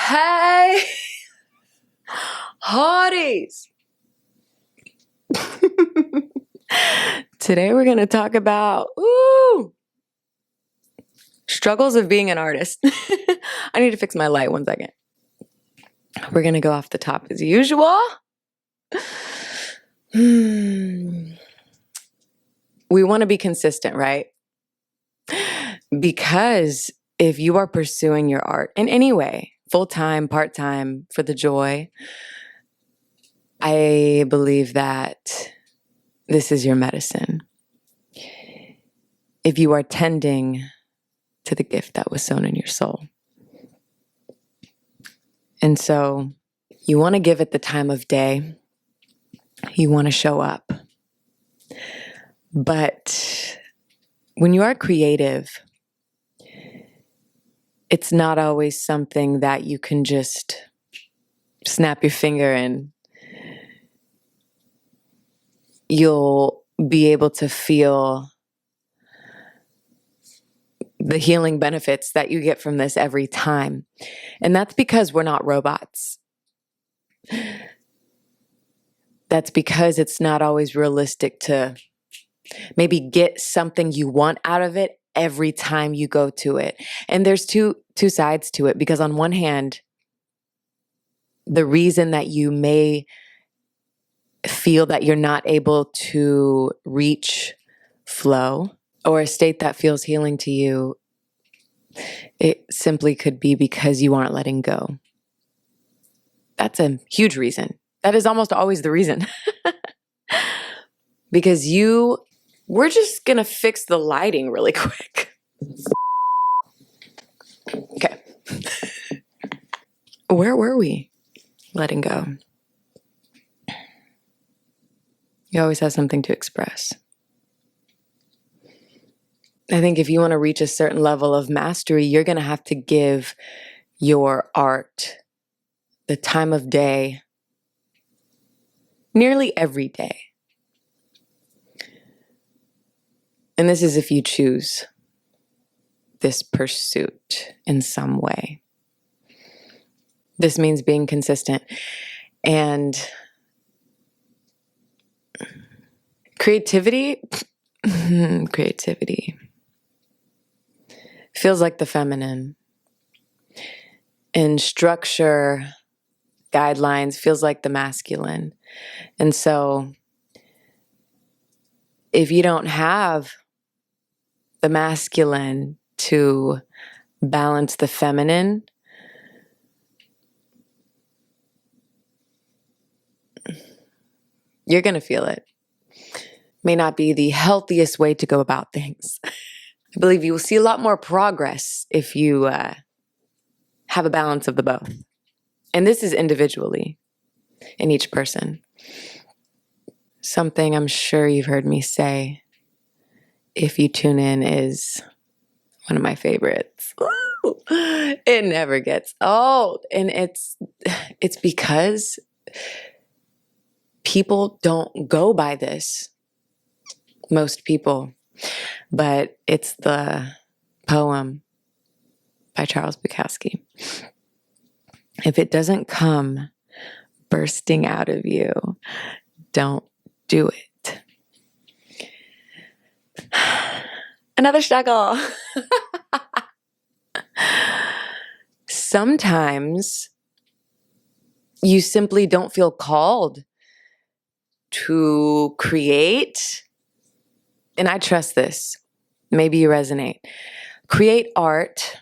Hey, hotties. Today we're going to talk about struggles of being an artist. I need to fix my light 1 second. We're going to go off the top as usual. We want to be consistent, right? Because if you are pursuing your art in any way, full-time, part-time, for the joy, I believe that this is your medicine. If you are tending to the gift that was sown in your soul. And so you want to give it the time of day. You want to show up. But when you are creative, it's not always something that you can just snap your finger and you'll be able to feel the healing benefits that you get from this every time. And that's because we're not robots. That's because it's not always realistic to maybe get something you want out of it every time you go to it. And there's two sides to it, because on one hand, the reason that you may feel that you're not able to reach flow or a state that feels healing to you, it simply could be because you aren't letting go. That's a huge reason. That is almost always the reason. Because we're just gonna fix the lighting really quick. Okay. Where were we? Letting go. You always have something to express. I think if you want to reach a certain level of mastery, you're going to have to give your art the time of day nearly every day. And this is if you choose this pursuit in some way. This means being consistent. And creativity feels like the feminine. And structure, guidelines, feels like the masculine. And so if you don't have the masculine to balance the feminine, you're going to feel it. May not be the healthiest way to go about things. I believe you will see a lot more progress if you have a balance of the both. And this is individually in each person. Something I'm sure you've heard me say, if you tune in, is one of my favorites. Ooh, it never gets old. And it's because people don't go by this. Most people. But it's the poem by Charles Bukowski. If it doesn't come bursting out of you, don't do it. Another struggle. Sometimes you simply don't feel called to create. And I trust this. Maybe you resonate. Create art,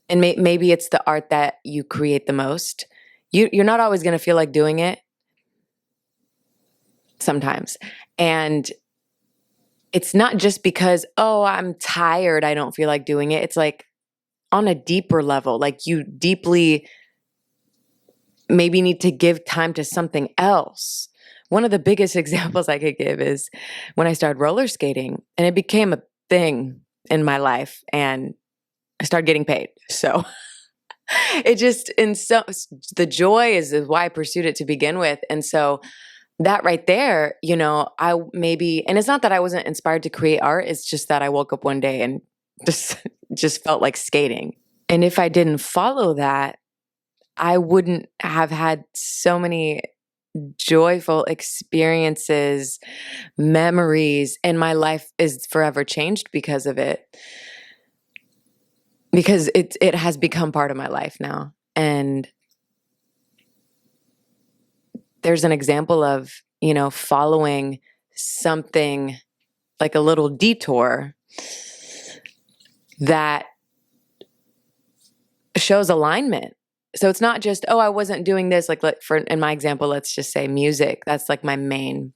and maybe it's the art that you create the most. You're not always going to feel like doing it. Sometimes. And it's not just because, oh, I'm tired, I don't feel like doing it. It's like on a deeper level, like you deeply maybe need to give time to something else. One of the biggest examples I could give is when I started roller skating, and it became a thing in my life, and I started getting paid. So it just, the joy is why I pursued it to begin with. And so that right there, I maybe, and it's not that I wasn't inspired to create art. It's just that I woke up one day and just felt like skating. And if I didn't follow that, I wouldn't have had so many joyful experiences, memories, and my life is forever changed because of it. Because it has become part of my life now. And there's an example of, following something like a little detour that shows alignment. So it's not just, I wasn't doing this, like for in my example, let's just say music. That's like my main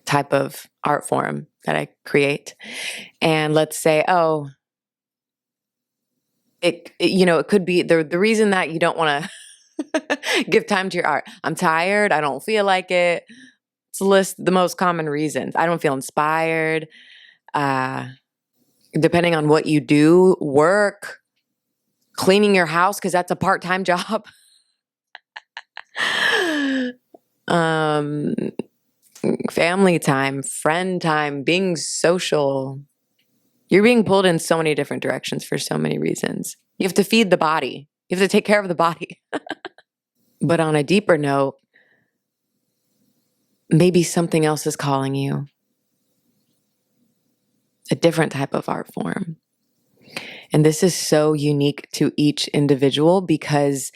type of art form that I create. And let's say, it could be the reason that you don't want to give time to your art. I'm tired. I don't feel like it. Let's list the most common reasons. I don't feel inspired. Depending on what you do, work, cleaning your house, because that's a part-time job. Family time, friend time, being social. You're being pulled in so many different directions for so many reasons. You have to feed the body. You have to take care of the body. But on a deeper note, maybe something else is calling you. A different type of art form. And this is so unique to each individual because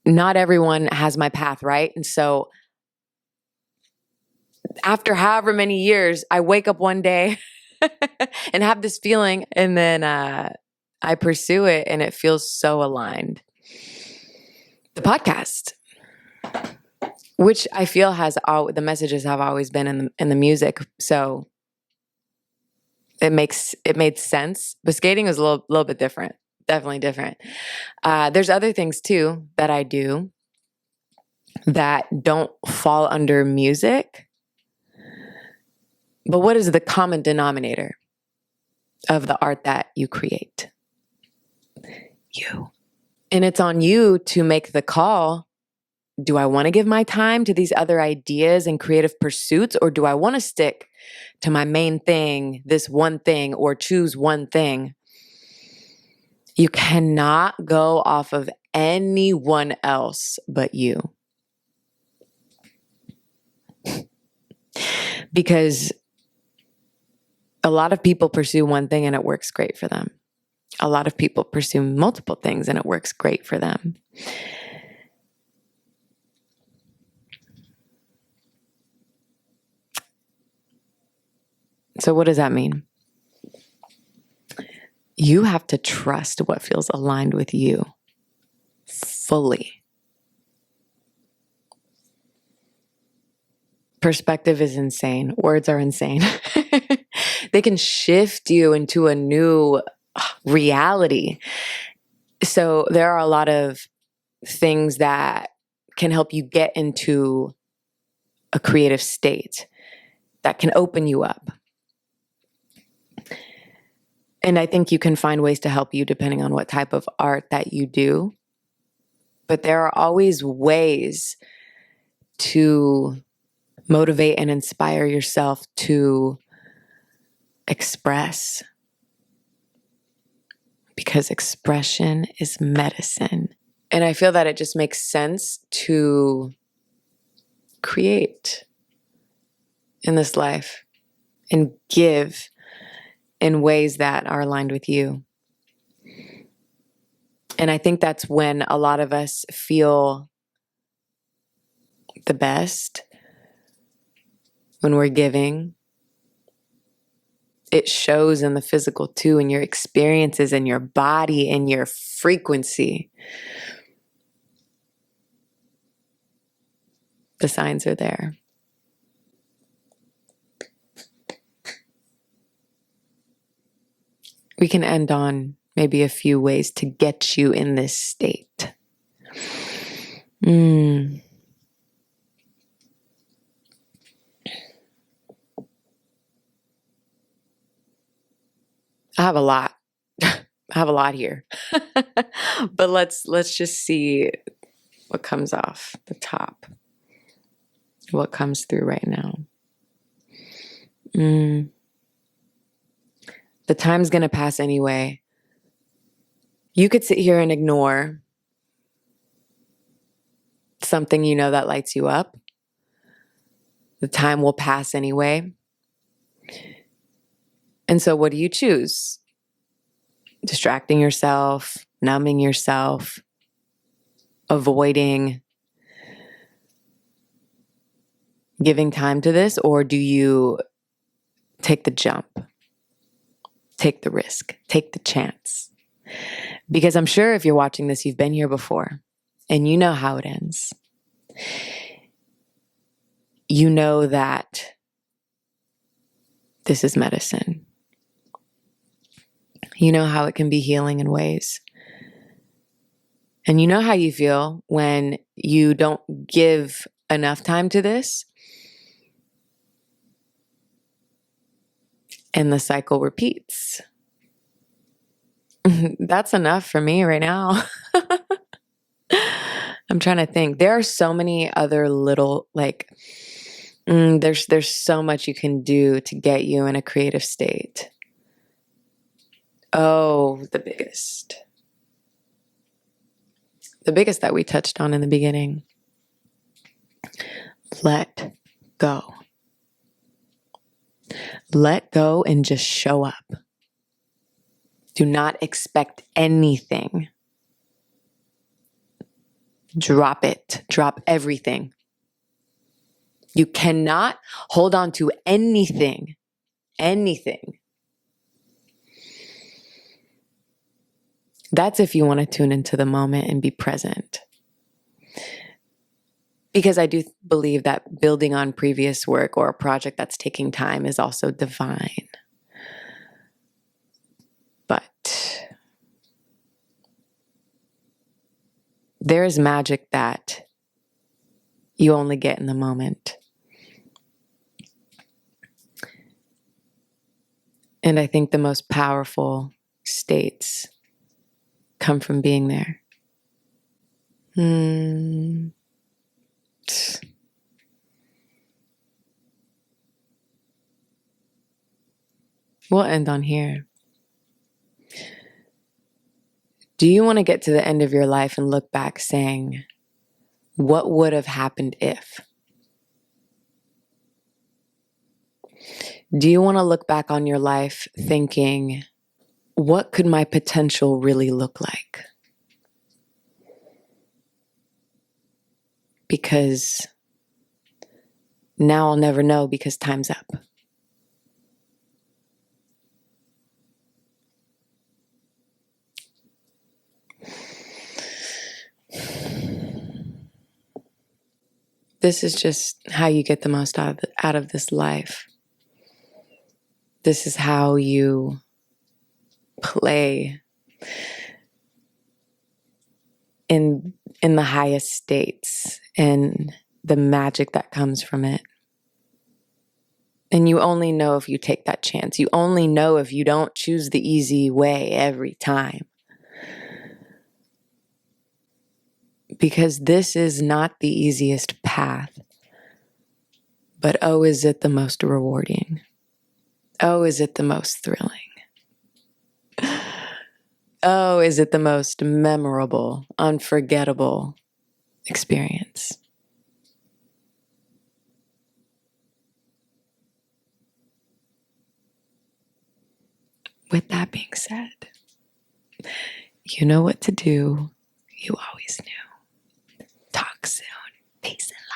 not everyone has my path, right? And so after however many years, I wake up one day and have this feeling, and then I pursue it, and it feels so aligned. The podcast, which I feel the messages have always been in the music, so it made sense. But skating was a little bit different, definitely different. There's other things too that I do that don't fall under music. But what is the common denominator of the art that you create? You. And it's on you to make the call. Do I want to give my time to these other ideas and creative pursuits, or do I want to stick to my main thing, this one thing, or choose one thing? You cannot go off of anyone else but you. Because a lot of people pursue one thing and it works great for them. A lot of people pursue multiple things and it works great for them. So what does that mean? You have to trust what feels aligned with you fully. Perspective is insane. Words are insane. They can shift you into a new reality. So there are a lot of things that can help you get into a creative state that can open you up. And I think you can find ways to help you depending on what type of art that you do. But there are always ways to motivate and inspire yourself to express. Because expression is medicine. And I feel that it just makes sense to create in this life and give in ways that are aligned with you. And I think that's when a lot of us feel the best, when we're giving. It shows in the physical too, in your experiences, in your body, in your frequency. The signs are there. We can end on maybe a few ways to get you in this state. I have a lot. I have a lot here. But let's just see what comes off the top. What comes through right now. The time's going to pass anyway. You could sit here and ignore something you know that lights you up. The time will pass anyway. And so what do you choose? Distracting yourself, numbing yourself, avoiding giving time to this, or do you take the jump, take the risk, take the chance? Because I'm sure if you're watching this, you've been here before and you know how it ends. You know that this is medicine. You know how it can be healing in ways. And you know how you feel when you don't give enough time to this and the cycle repeats. That's enough for me right now. I'm trying to think. There are so many other little, there's so much you can do to get you in a creative state. Oh, the biggest that we touched on in the beginning. Let go. Let go and just show up. Do not expect anything. Drop it. Drop everything. You cannot hold on to anything. Anything. That's if you want to tune into the moment and be present. Because I do believe that building on previous work or a project that's taking time is also divine. But there is magic that you only get in the moment. And I think the most powerful states come from being there. We'll end on here. Do you want to get to the end of your life and look back saying, what would have happened if? Do you want to look back on your life thinking, what could my potential really look like? Because now I'll never know because time's up. This is just how you get the most out of this life. This is how you play in the highest states and the magic that comes from it. And you only know if you take that chance. You only know if you don't choose the easy way every time. Because this is not the easiest path. But oh, is it the most rewarding? Oh, is it the most thrilling? Oh, is it the most memorable, unforgettable experience? With that being said, you know what to do. You always knew. Talk soon. Peace out.